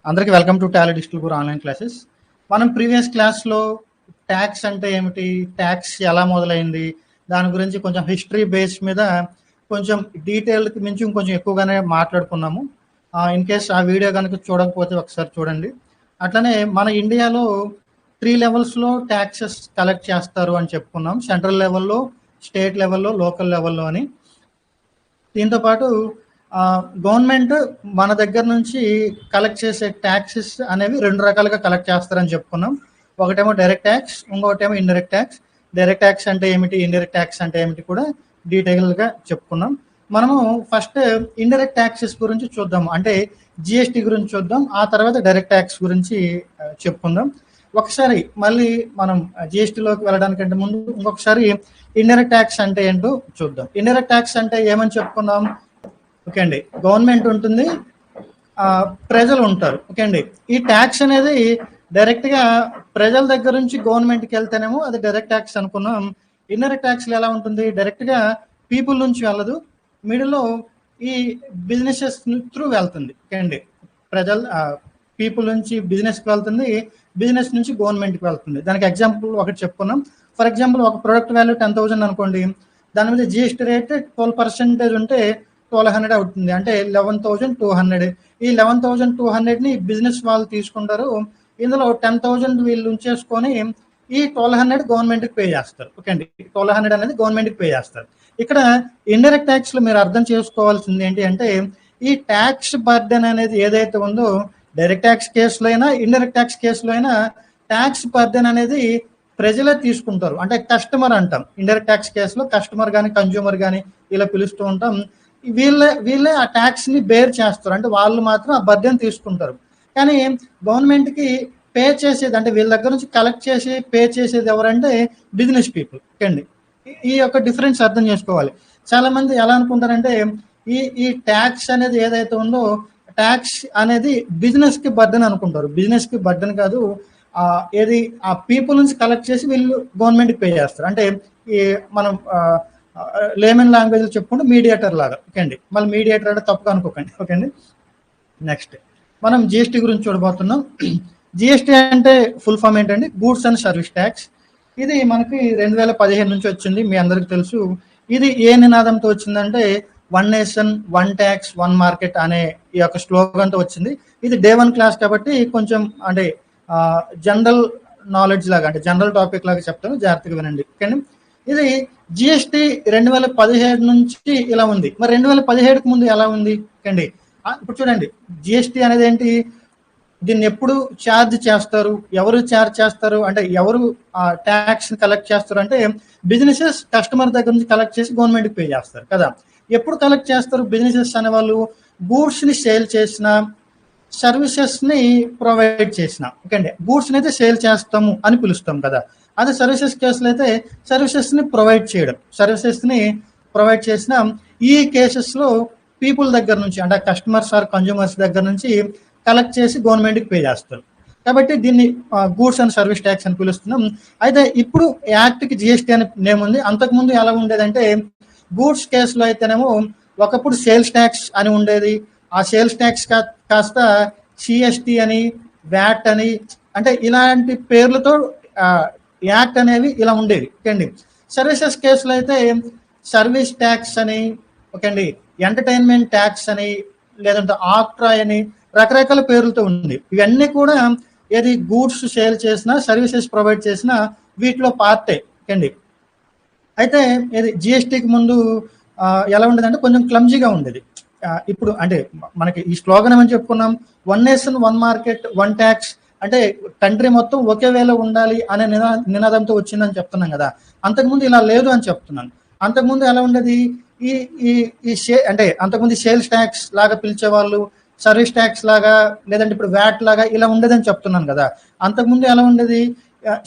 అందరికీ welcome to Tally digital Guru online classes. మనం previous క్లాస్లో ట్యాక్స్ అంటే ఏమిటి, ట్యాక్స్ ఎలా మొదలైంది, దాని గురించి కొంచెం హిస్టరీ బేస్ మీద కొంచెం డీటెయిల్కి మించి ఇంకొంచెం ఎక్కువగానే మాట్లాడుకున్నాము. ఇన్ కేస్ ఆ వీడియో కనుక చూడకపోతే ఒకసారి చూడండి. అట్లనే మన ఇండియాలో 3 లెవెల్స్లో ట్యాక్సెస్ కలెక్ట్ చేస్తారు అని చెప్పుకున్నాం. సెంట్రల్ లెవెల్లో, స్టేట్ లెవెల్లో, లోకల్ లెవెల్లో అని. దీంతోపాటు గవర్నమెంట్ మన దగ్గర నుంచి కలెక్ట్ చేసే ట్యాక్సెస్ అనేవి 2 రకాలుగా కలెక్ట్ చేస్తారని చెప్పుకున్నాం. ఒకటేమో డైరెక్ట్ ట్యాక్స్, ఇంకొకటేమో ఇండైరెక్ట్ ట్యాక్స్. డైరెక్ట్ ట్యాక్స్ అంటే ఏమిటి, ఇండైరెక్ట్ ట్యాక్స్ అంటే ఏమిటి కూడా డీటెయిల్గా చెప్పుకున్నాం. మనము ఫస్ట్ ఇండైరెక్ట్ ట్యాక్సెస్ గురించి చూద్దాం, అంటే జిఎస్టీ గురించి చూద్దాం. ఆ తర్వాత డైరెక్ట్ ట్యాక్స్ గురించి చెప్పుకుందాం. ఒకసారి మళ్ళీ మనం జిఎస్టీలోకి వెళ్ళడానికంటే ముందు ఇంకొకసారి ఇండైరెక్ట్ ట్యాక్స్ అంటే ఏంటో చూద్దాం. ఇండైరెక్ట్ ట్యాక్స్ అంటే ఏమని చెప్పుకున్నాం? ఓకే అండి, గవర్నమెంట్ ఉంటుంది, ప్రజలు ఉంటారు. ఓకే అండి, ఈ ట్యాక్స్ అనేది డైరెక్ట్గా ప్రజల దగ్గర నుంచి గవర్నమెంట్కి వెళ్తేనేమో అది డైరెక్ట్ ట్యాక్స్ అనుకున్నాం. ఇండైరెక్ట్ ట్యాక్స్లో ఎలా ఉంటుంది, డైరెక్ట్గా పీపుల్ నుంచి వెళ్ళదు, మిడిల్లో ఈ బిజినెసెస్ త్రూ వెళ్తుంది. ఓకే అండి, ప్రజలు పీపుల్ నుంచి బిజినెస్కి వెళ్తుంది, బిజినెస్ నుంచి గవర్నమెంట్కి వెళ్తుంది. దానికి ఎగ్జాంపుల్ ఒకటి చెప్పుకున్నాం. ఫర్ ఎగ్జాంపుల్, ఒక ప్రోడక్ట్ వాల్యూ 10,000 అనుకోండి, దాని మీద జిఎస్టీ రేట్ 12% ఉంటే 1200 అవుతుంది, అంటే 11,200. ఈ 11,200ని బిజినెస్ వాళ్ళు తీసుకుంటారు. ఇందులో 10,000 వీళ్ళు ఉంచేసుకొని ఈ 1200 గవర్నమెంట్కి పే చేస్తారు. ఓకే అండి, 1200 అనేది గవర్నమెంట్కి పే చేస్తారు. ఇక్కడ ఇండైరెక్ట్ ట్యాక్స్లో మీరు అర్థం చేసుకోవాల్సింది ఏంటి అంటే, ఈ ట్యాక్స్ బర్డెన్ అనేది ఏదైతే ఉందో, డైరెక్ట్ ట్యాక్స్ కేసులో అయినా ఇండైరెక్ట్ ట్యాక్స్ కేసులో అయినా ట్యాక్స్ బర్డెన్ అనేది ప్రజలే తీసుకుంటారు, అంటే కస్టమర్ అంటాం. ఇండైరెక్ట్ ట్యాక్స్ కేసులో కస్టమర్ కానీ కన్జ్యూమర్ కానీ ఇలా పిలుస్తూ ఉంటాం. వీళ్ళే ఆ ట్యాక్స్ని బేర్ చేస్తారు, అంటే వాళ్ళు మాత్రం ఆ బర్డెన్ తీసుకుంటారు. కానీ గవర్నమెంట్కి పే చేసేది, అంటే వీళ్ళ దగ్గర నుంచి కలెక్ట్ చేసి పే చేసేది ఎవరంటే బిజినెస్ పీపుల్. ఓకే అండి, ఈ యొక్క డిఫరెన్స్ అర్థం చేసుకోవాలి. చాలా మంది ఎలా అనుకుంటారంటే, ఈ ట్యాక్స్ అనేది ఏదైతే ఉందో, ట్యాక్స్ అనేది బిజినెస్కి బర్డెన్ అనుకుంటారు. బిజినెస్కి బర్డెన్ కాదు, ఏది ఆ పీపుల్ నుంచి కలెక్ట్ చేసి వీళ్ళు గవర్నమెంట్కి పే చేస్తారు. అంటే ఈ మనం లేమన్ లాంగ్వేజ్లో చెప్పుకుంటే మీడియేటర్ లాగా. ఓకే అండి, మళ్ళీ మీడియేటర్ అంటే తప్పుగా అనుకోకండి. ఓకే అండి, నెక్స్ట్ మనం జిఎస్టీ గురించి చూడబోతున్నాం. జిఎస్టీ అంటే ఫుల్ ఫామ్ ఏంటండి, గూడ్స్ అండ్ సర్వీస్ ట్యాక్స్. ఇది మనకి 2015 నుంచి వచ్చింది, మీ అందరికి తెలుసు. ఇది ఏ నినాదంతో వచ్చిందంటే, 1 నేషన్ 1 ట్యాక్స్ 1 మార్కెట్ అనే ఈ యొక్క స్లోగన్తో వచ్చింది. ఇది డే 1 క్లాస్ కాబట్టి కొంచెం అంటే జనరల్ నాలెడ్జ్ లాగా, అంటే జనరల్ టాపిక్ లాగా చెప్తాను, జాగ్రత్తగా వినండి. ఓకే, ఇది జిఎస్టీ 2017 నుంచి ఇలా ఉంది. మరి 2017కి ముందు ఎలా ఉంది అండి? ఇప్పుడు చూడండి, జిఎస్టీ అనేది ఏంటి, దీన్ని ఎప్పుడు ఛార్జ్ చేస్తారు, ఎవరు ఛార్జ్ చేస్తారు అంటే, ఎవరు ట్యాక్స్ కలెక్ట్ చేస్తారు అంటే బిజినెసెస్ కస్టమర్ దగ్గర నుంచి కలెక్ట్ చేసి గవర్నమెంట్కి పే చేస్తారు కదా. ఎప్పుడు కలెక్ట్ చేస్తారు బిజినెసెస్ అనే వాళ్ళు? గూడ్స్ని సేల్ చేసిన, సర్వీసెస్ని ప్రొవైడ్ చేసిన. ఓకే అండి, గూడ్స్ని అయితే సేల్ చేస్తాము అని పిలుస్తాం కదా. అదే సర్వీసెస్ కేసులో అయితే సర్వీసెస్ని ప్రొవైడ్ చేయడం, సర్వీసెస్ని ప్రొవైడ్ చేసిన ఈ కేసెస్లో పీపుల్ దగ్గర నుంచి, అంటే కస్టమర్స్ ఆర్ కన్జ్యూమర్స్ దగ్గర నుంచి కలెక్ట్ చేసి గవర్నమెంట్కి పే చేస్తారు. కాబట్టి దీన్ని గూడ్స్ అండ్ సర్వీస్ ట్యాక్స్ అని పిలుస్తున్నాం. అయితే ఇప్పుడు యాక్ట్కి జిఎస్టీ అనే నేమ్ ఉంది. అంతకుముందు ఎలా ఉండేదంటే, గూడ్స్ కేసులో అయితేనేమో ఒకప్పుడు సేల్స్ ట్యాక్స్ అని ఉండేది. ఆ సేల్స్ ట్యాక్స్ కాస్త సిఎస్టీ అని, వ్యాట్ అని, అంటే ఇలాంటి పేర్లతో యాక్ట్ అనేవి ఇలా ఉండేవి. ఓకే అండి, సర్వీసెస్ కేసులో అయితే సర్వీస్ ట్యాక్స్ అని, ఓకే అండి, ఎంటర్టైన్మెంట్ ట్యాక్స్ అని, లేదంటే ఆక్ట్రాయ్ అని రకరకాల పేర్లతో ఉంది. ఇవన్నీ కూడా ఏది గూడ్స్ సేల్ చేసినా, సర్వీసెస్ ప్రొవైడ్ చేసినా వీటిలో పార్టే. ఓకే అండి, అయితే ఇది జిఎస్టీకి ముందు ఎలా ఉండేదంటే కొంచెం క్లమ్జీగా ఉండేది. ఇప్పుడు అంటే మనకి ఈ స్లోగన్ ఏమని చెప్పుకున్నాం, 1 నేషన్ 1 మార్కెట్ 1 ట్యాక్స్, అంటే కంట్రీ మొత్తం ఒకే వేళ ఉండాలి అనే నినాదంతో వచ్చిందని చెప్తున్నాం కదా. అంతకుముందు ఇలా లేదు అని చెప్తున్నాను. అంతకుముందు ఎలా ఉండేది, అంటే అంతకుముందు సేల్స్ ట్యాక్స్ లాగా పిలిచేవాళ్ళు, సర్వీస్ ట్యాక్స్ లాగా, లేదంటే ఇప్పుడు వ్యాట్ లాగా ఇలా ఉండేదని చెప్తున్నాను కదా. అంతకుముందు ఎలా ఉండేది,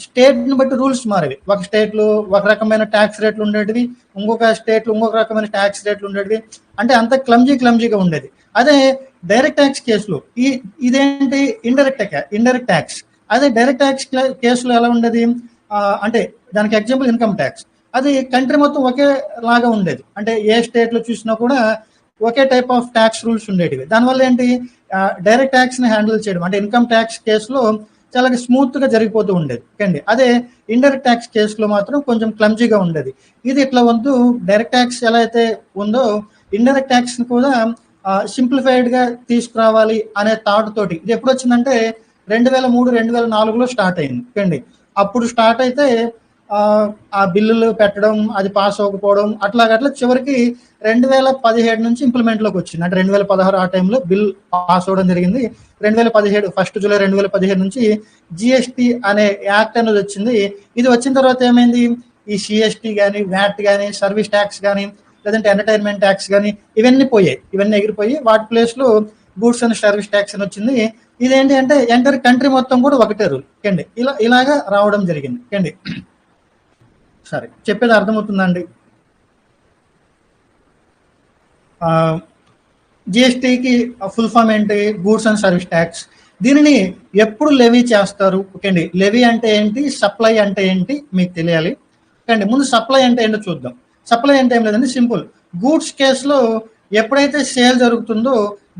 స్టేట్ని బట్టి రూల్స్ మారేవి. ఒక స్టేట్లో ఒక రకమైన ట్యాక్స్ రేట్లు ఉండేటివి, ఇంకొక స్టేట్లో ఇంకొక రకమైన ట్యాక్స్ రేట్లు ఉండేటివి, అంటే అంత క్లమ్జీగా ఉండేది. అదే డైరెక్ట్ ట్యాక్స్ కేసులో ఇదేంటి, ఇండైరెక్ట్ ట్యాక్స్. అదే డైరెక్ట్ ట్యాక్స్ కేసులో ఎలా ఉండేది అంటే, దానికి ఎగ్జాంపుల్ ఇన్కమ్ ట్యాక్స్. అది కంట్రీ మొత్తం ఒకేలాగా ఉండేది, అంటే ఏ స్టేట్లో చూసినా కూడా ఒకే టైప్ ఆఫ్ ట్యాక్స్ రూల్స్ ఉండేటివి. దానివల్ల ఏంటి, డైరెక్ట్ ట్యాక్స్ని హ్యాండిల్ చేయడం, అంటే ఇన్కమ్ ట్యాక్స్ కేసులో చాలా స్మూత్గా జరిగిపోతూ ఉండేది. ఓకే, అదే ఇండైరెక్ట్ ట్యాక్స్ కేసులో మాత్రం కొంచెం క్లమ్జీగా ఉండేది. ఇది ఇట్లా వద్దు, డైరెక్ట్ ట్యాక్స్ ఎలా అయితే ఉందో ఇండైరెక్ట్ ట్యాక్స్ని కూడా సింప్లిఫైడ్గా తీసుకురావాలి అనే థాట్ తోటి ఇది ఎప్పుడు వచ్చిందంటే 2003-2004లో స్టార్ట్ అయింది. ఓకే, అప్పుడు స్టార్ట్ అయితే ఆ బిల్లులు పెట్టడం, అది పాస్ అవ్వకపోవడం, అట్లా చివరికి 2017 నుంచి ఇంప్లిమెంట్లోకి వచ్చింది. అంటే 2016 ఆ టైంలో బిల్ పాస్ అవ్వడం జరిగింది. 2017 1 జూలై 2017 నుంచి జిఎస్టీ అనే యాక్ట్ అనేది వచ్చింది. ఇది వచ్చిన తర్వాత ఏమైంది, ఈ సిఎస్టీ కానీ, వ్యాట్ కానీ, సర్వీస్ ట్యాక్స్ కానీ, లేదంటే ఎంటర్టైన్మెంట్ ట్యాక్స్ కానీ ఇవన్నీ పోయాయి. ఇవన్నీ ఎగిరిపోయి వాటి ప్లేస్లో గూడ్స్ అండ్ సర్వీస్ ట్యాక్స్ అని వచ్చింది. ఇదేంటి అంటే ఎంటర్ కంట్రీ మొత్తం కూడా ఒకటే రూల్. ఓకే, ఇలాగా రావడం జరిగింది. ఓకే, సరే, చెప్పేది అర్థమవుతుందండి. జిఎస్టీకి ఫుల్ ఫామ్ ఏంటి, గూడ్స్ అండ్ సర్వీస్ ట్యాక్స్. దీనిని ఎప్పుడు లెవీ చేస్తారు? ఓకే అండి, లెవీ అంటే ఏంటి, సప్లై అంటే ఏంటి మీకు తెలియాలి. ఓకే అండి, ముందు సప్లై అంటే ఏంటో చూద్దాం. సప్లై అంటే ఏం లేదండి, సింపుల్. గూడ్స్ కేసులో ఎప్పుడైతే సేల్ జరుగుతుందో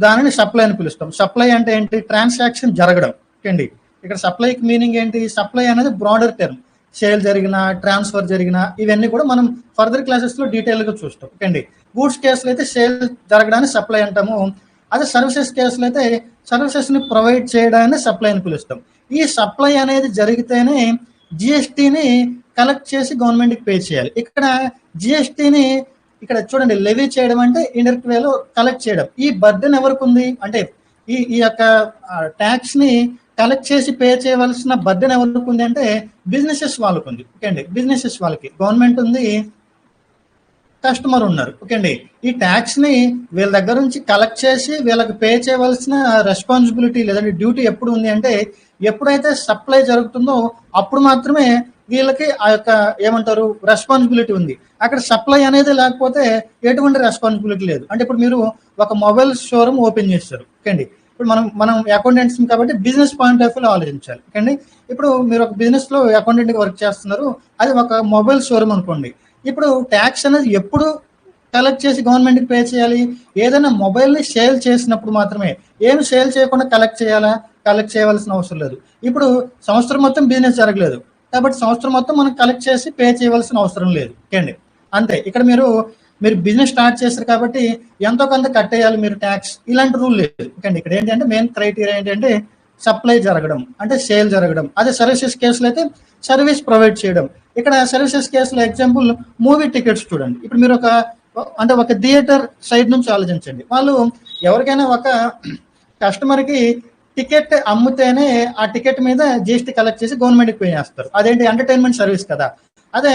దానిని సప్లై అని పిలుస్తాం. సప్లై అంటే ఏంటి, ట్రాన్సాక్షన్ జరగడం. ఓకే అండి, ఇక్కడ సప్లైకి మీనింగ్ ఏంటి, సప్లై అనేది బ్రాడర్ టర్మ్. సేల్ జరిగిన, ట్రాన్స్ఫర్ జరిగిన, ఇవన్నీ కూడా మనం ఫర్దర్ క్లాసెస్లో డీటెయిల్గా చూస్తాం. ఓకే అండి, గూడ్స్ కేసులో అయితే సేల్ జరగడాన్ని సప్లై అంటాము. అదే సర్వీసెస్ కేసులో అయితే సర్వీసెస్ని ప్రొవైడ్ చేయడాన్ని సప్లై అని పిలుస్తాం. ఈ సప్లై అనేది జరిగితేనే జిఎస్టీని కలెక్ట్ చేసి గవర్నమెంట్కి పే చేయాలి. ఇక్కడ జిఎస్టీని ఇక్కడ చూడండి, లెవీ చేయడం అంటే ఇండైరెక్ట్ వేలో కలెక్ట్ చేయడం. ఈ బర్డెన్ ఎవరికి ఉంది అంటే ఈ యొక్క ట్యాక్స్ని కలెక్ట్ చేసి పే చేయవలసిన బర్డెన్ ఎవరికి ఉంది అంటే బిజినెసెస్ వాళ్ళకు ఉంది. ఓకే అండి, బిజినెసెస్ వాళ్ళకి. గవర్నమెంట్ ఉంది, కస్టమర్ ఉన్నారు. ఓకే అండి, ఈ ట్యాక్స్ ని వీళ్ళ దగ్గర నుంచి కలెక్ట్ చేసి వీళ్ళకి పే చేయవలసిన రెస్పాన్సిబిలిటీ లేదంటే డ్యూటీ ఎప్పుడు ఉంది అంటే ఎప్పుడైతే సప్లై జరుగుతుందో అప్పుడు మాత్రమే వీళ్ళకి ఆ యొక్క ఏమంటారు రెస్పాన్సిబిలిటీ ఉంది. అక్కడ సప్లై అనేది లేకపోతే ఎటువంటి రెస్పాన్సిబిలిటీ లేదు. అంటే ఇప్పుడు మీరు ఒక మొబైల్ షోరూమ్ ఓపెన్ చేస్తారు. ఓకే అండి, ఇప్పుడు మనం అకౌంటెంట్స్ కాబట్టి బిజినెస్ పాయింట్ ఆఫ్ వ్యూలో ఆలోచించాలి. ఓకే అండి, ఇప్పుడు మీరు ఒక బిజినెస్ లో అకౌంటెంట్ వర్క్ చేస్తున్నారు, అది ఒక మొబైల్ షోరూమ్ అనుకోండి. ఇప్పుడు ట్యాక్స్ అనేది ఎప్పుడు కలెక్ట్ చేసి గవర్నమెంట్కి పే చేయాలి, ఏదైనా మొబైల్ని సేల్ చేసినప్పుడు మాత్రమే. ఏమి సేల్ చేయకుండా కలెక్ట్ చేయాలా, కలెక్ట్ చేయవలసిన అవసరం లేదు. ఇప్పుడు సంవత్సరం మొత్తం బిజినెస్ జరగలేదు కాబట్టి సంవత్సరం మొత్తం మనం కలెక్ట్ చేసి పే చేయవలసిన అవసరం లేదు. ఓకే అండి, అంతే. ఇక్కడ మీరు బిజినెస్ స్టార్ట్ చేస్తారు కాబట్టి ఎంతో కొంత కట్టేయాలి మీరు ట్యాక్స్, ఇలాంటి రూల్ లేదు. ఓకే అండి, ఇక్కడ ఏంటంటే మెయిన్ క్రైటీరియా ఏంటంటే సప్లై జరగడం, అంటే సేల్ జరగడం. అదే సర్వీసెస్ కేసులో అయితే సర్వీస్ ప్రొవైడ్ చేయడం. ఇక్కడ సర్వీసెస్ కేసులో ఎగ్జాంపుల్ మూవీ టికెట్స్ చూడండి. ఇప్పుడు మీరు ఒక థియేటర్ సైడ్ నుంచి ఆలోచించండి. వాళ్ళు ఎవరికైనా ఒక కస్టమర్కి టికెట్ అమ్మితేనే ఆ టికెట్ మీద జిఎస్టీ కలెక్ట్ చేసి గవర్నమెంట్కి పే చేస్తారు. అదేంటి, ఎంటర్టైన్మెంట్ సర్వీస్ కదా. అదే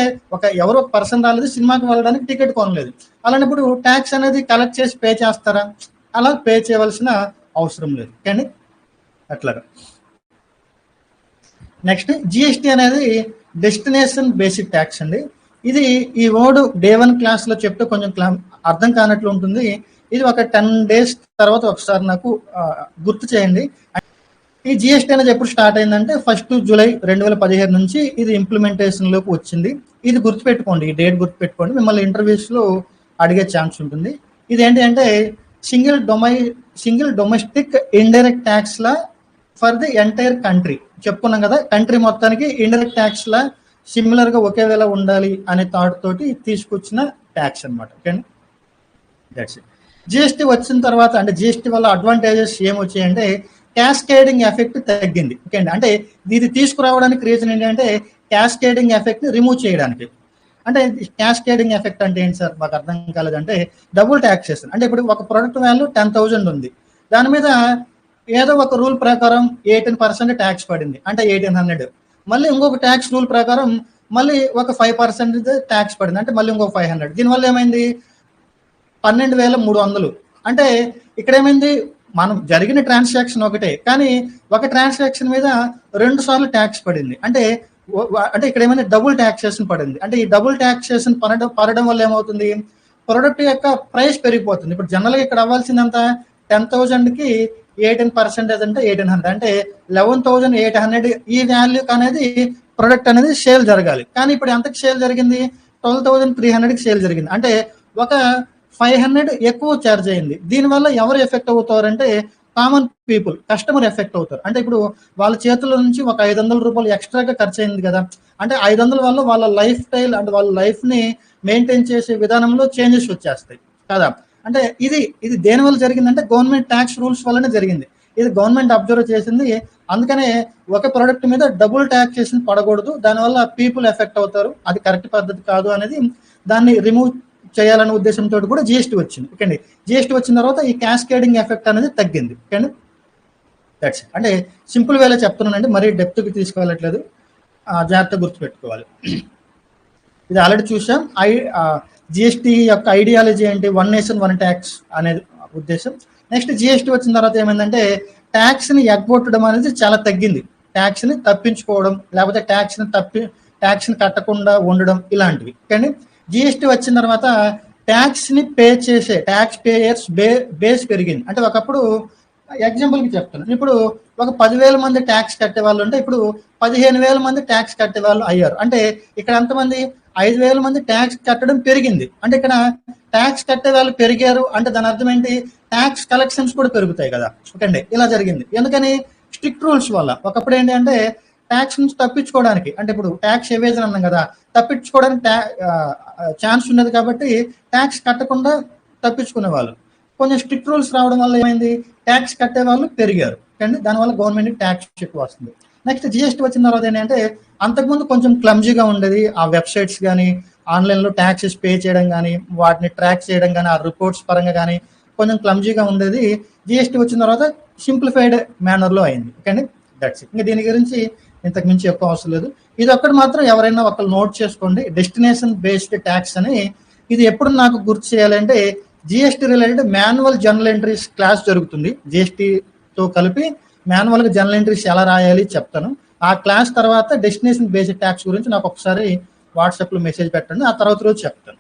ఎవరో పర్సన్ రాలేదు, సినిమాకి వెళ్ళడానికి టికెట్ కొనలేదు, అలాంటప్పుడు ట్యాక్స్ అనేది కలెక్ట్ చేసి పే చేస్తారా? అలా పే చేయవలసిన అవసరం లేదు. కానీ అట్లాగా. నెక్స్ట్ జిఎస్టీ అనేది డెస్టినేషన్ బేసిక్ ట్యాక్స్ అండి. ఇది ఈ వర్డ్ డే 1 క్లాస్లో చెప్తే కొంచెం అర్థం కానట్లు ఉంటుంది. ఇది ఒక 10 days తర్వాత ఒకసారి నాకు గుర్తు చేయండి. ఈ జిఎస్టీ అనేది ఎప్పుడు స్టార్ట్ అయిందంటే 1 జూలై 2017 నుంచి ఇది ఇంప్లిమెంటేషన్లోకి వచ్చింది. ఇది గుర్తుపెట్టుకోండి, ఈ డేట్ గుర్తుపెట్టుకోండి, మిమ్మల్ని ఇంటర్వ్యూస్లో అడిగే ఛాన్స్ ఉంటుంది. ఇది ఏంటి అంటే single domestic indirect tax law for the entire country. చెప్పుకున్నాం కదా, కంట్రీ మొత్తానికి ఇండైరెక్ట్ ట్యాక్స్ లా సిమిలర్ గా ఒకే వేళ ఉండాలి అనే థాట్ తోటి తీసుకొచ్చిన ట్యాక్స్ అనమాట. Okay, that's it. జిఎస్టీ వచ్చిన తర్వాత అంటే జిఎస్టీ వల్ల అడ్వాంటేజెస్ ఏమొచ్చాయంటే క్యాస్కేడింగ్ ఎఫెక్ట్ తగ్గింది. ఓకే అండి, అంటే ఇది తీసుకురావడానికి రీజన్ ఏంటంటే క్యాస్కేడింగ్ ఎఫెక్ట్ ని రిమూవ్ చేయడానికి. అంటే క్యాస్కేడింగ్ ఎఫెక్ట్ అంటే ఏంటి సార్, మాకు అర్థం కాలేదంటే డబుల్ ట్యాక్సేషన్. అంటే ఇప్పుడు ఒక ప్రొడక్ట్ వాల్యూ 10,000 ఉంది, దాని మీద ఏదో ఒక రూల్ ప్రకారం 18% ట్యాక్స్ పడింది, అంటే 1,800. మళ్ళీ ఇంకొక ట్యాక్స్ రూల్ ప్రకారం మళ్ళీ ఒక 5% ట్యాక్స్ పడింది, అంటే మళ్ళీ ఇంకొక 500. దీనివల్ల ఏమైంది, 12,300. అంటే ఇక్కడ ఏమైంది, మనం జరిగిన ట్రాన్సాక్షన్ ఒకటే కానీ ఒక ట్రాన్సాక్షన్ మీద 2 సార్లు ట్యాక్స్ పడింది. అంటే ఇక్కడ ఏమైనా డబుల్ ట్యాక్సేషన్ పడింది. అంటే ఈ డబుల్ ట్యాక్సేషన్ పడడం వల్ల ఏమవుతుంది, ప్రొడక్ట్ యొక్క ప్రైస్ పెరిగిపోతుంది. ఇప్పుడు జనరల్గా ఇక్కడ అవ్వాల్సిందంతా 10,000కి 18% అంటే 1,800, అంటే 11,800. ఈ వాల్యూకి అనేది ప్రొడక్ట్ అనేది సేల్ జరగాలి. కానీ ఇప్పుడు ఎంతకి సేల్ జరిగింది, 12,300కి సేల్ జరిగింది. అంటే ఒక 500 ఎక్కువ ఛార్జ్ అయింది. దీనివల్ల ఎవరు ఎఫెక్ట్ అవుతారంటే కామన్ పీపుల్ కస్టమర్ ఎఫెక్ట్ అవుతారు. అంటే ఇప్పుడు వాళ్ళ చేతుల నుంచి ఒక 500 రూపాయలు ఎక్స్ట్రాగా ఖర్చు అయింది కదా, అంటే 500 వల్ల వాళ్ళ లైఫ్ స్టైల్ అంటే వాళ్ళ లైఫ్ని మెయింటైన్ చేసే విధానంలో చేంజెస్ వచ్చేస్తాయి కదా. అంటే ఇది దేని వల్ల జరిగిందంటే గవర్నమెంట్ ట్యాక్స్ రూల్స్ వల్లనే జరిగింది. ఇది గవర్నమెంట్ అబ్జర్వ్ చేసింది. అందుకనే ఒక ప్రోడక్ట్ మీద డబుల్ ట్యాక్సేషన్ పడకూడదు, దానివల్ల పీపుల్ ఎఫెక్ట్ అవుతారు, అది కరెక్ట్ పద్ధతి కాదు అనేది దాన్ని రిమూవ్ చేయాలనే ఉద్దేశంతో కూడా జిఎస్టీ వచ్చింది. ఓకే అండి. జిఎస్టీ వచ్చిన తర్వాత ఈ క్యాస్కేడింగ్ ఎఫెక్ట్ అనేది తగ్గింది. ఓకే అండి. దట్స్ అంటే సింపుల్ వేలో చెప్తున్నానండి, మరీ డెప్త్కి తీసుకువెళ్ళట్లేదు, జాగ్రత్తగా గుర్తుపెట్టుకోవాలి. ఇది ఆల్రెడీ చూసాం. జిఎస్టీ యొక్క ఐడియాలజీ ఏంటి, వన్ నేషన్ వన్ ట్యాక్స్ అనేది ఉద్దేశం. నెక్స్ట్ జిఎస్టీ వచ్చిన తర్వాత ఏమైందంటే ట్యాక్స్ని ఎగ్గొట్టడం అనేది చాలా తగ్గింది. ట్యాక్స్ని తప్పించుకోవడం, లేకపోతే ట్యాక్స్ని కట్టకుండా ఉండడం ఇలాంటివి. కానీ జిఎస్టీ వచ్చిన తర్వాత ట్యాక్స్ని పే చేసే ట్యాక్స్ పేయర్స్ బేస్ పెరిగింది. అంటే ఒకప్పుడు ఎగ్జాంపుల్కి చెప్తున్నాను, ఇప్పుడు ఒక 10,000 మంది ట్యాక్స్ కట్టే వాళ్ళు ఉంటే ఇప్పుడు 15,000 మంది ట్యాక్స్ కట్టే వాళ్ళు అయ్యారు. అంటే ఇక్కడ ఎంతమంది 5,000 మంది ట్యాక్స్ కట్టడం పెరిగింది. అంటే ఇక్కడ ట్యాక్స్ కట్టే వాళ్ళు పెరిగారు అంటే దాని అర్థం ఏంటి, ట్యాక్స్ కలెక్షన్స్ కూడా పెరుగుతాయి కదా. ఓకే అండి. ఇలా జరిగింది. ఎందుకని, స్ట్రిక్ట్ రూల్స్ వల్ల. ఒకప్పుడు ఏంటి అంటే ట్యాక్స్ నుంచి తప్పించుకోవడానికి, అంటే ఇప్పుడు ట్యాక్స్ ఎవేజన్ అన్నాం కదా, తప్పించుకోవడానికి ఛాన్స్ ఉన్నది కాబట్టి ట్యాక్స్ కట్టకుండా తప్పించుకునే వాళ్ళు. కొంచెం స్ట్రిక్ట్ రూల్స్ రావడం వల్ల ఏమైంది, ట్యాక్స్ కట్టే వాళ్ళు పెరిగారు. కానీ దానివల్ల గవర్నమెంట్ ట్యాక్స్ ఎక్కువ వస్తుంది. నెక్స్ట్ జిఎస్టీ వచ్చిన తర్వాత ఏంటంటే అంతకుముందు కొంచెం క్లమ్జీగా ఉండేది. ఆ వెబ్సైట్స్ కానీ ఆన్లైన్లో ట్యాక్సెస్ పే చేయడం కానీ వాటిని ట్రాక్ చేయడం కానీ ఆ రిపోర్ట్స్ పరంగా కానీ కొంచెం క్లమ్జీగా ఉండేది. జిఎస్టీ వచ్చిన తర్వాత సింప్లిఫైడ్ మేనర్లో అయింది. ఓకే అండి. That's it. ఇంకా దీని గురించి ఇంతకు మించి ఎక్కువ అవసరం లేదు. ఇది ఒక్కటి మాత్రం ఎవరైనా ఒకళ్ళు నోట్ చేసుకోండి, డెస్టినేషన్ బేస్డ్ ట్యాక్స్ అని. ఇది ఎప్పుడు నాకు గుర్తు చేయాలంటే GST related manual journal entries class జరుగుతుంది. జిఎస్టీతో కలిపి మాన్యువల్గా జర్నల్ ఎంట్రీస్ ఎలా రాయాలి చెప్తాను. ఆ క్లాస్ తర్వాత డెస్టినేషన్ బేస్డ్ ట్యాక్స్ గురించి నాకు ఒకసారి వాట్సాప్లో మెసేజ్ పెట్టండి, ఆ తర్వాత రోజు చెప్తాను.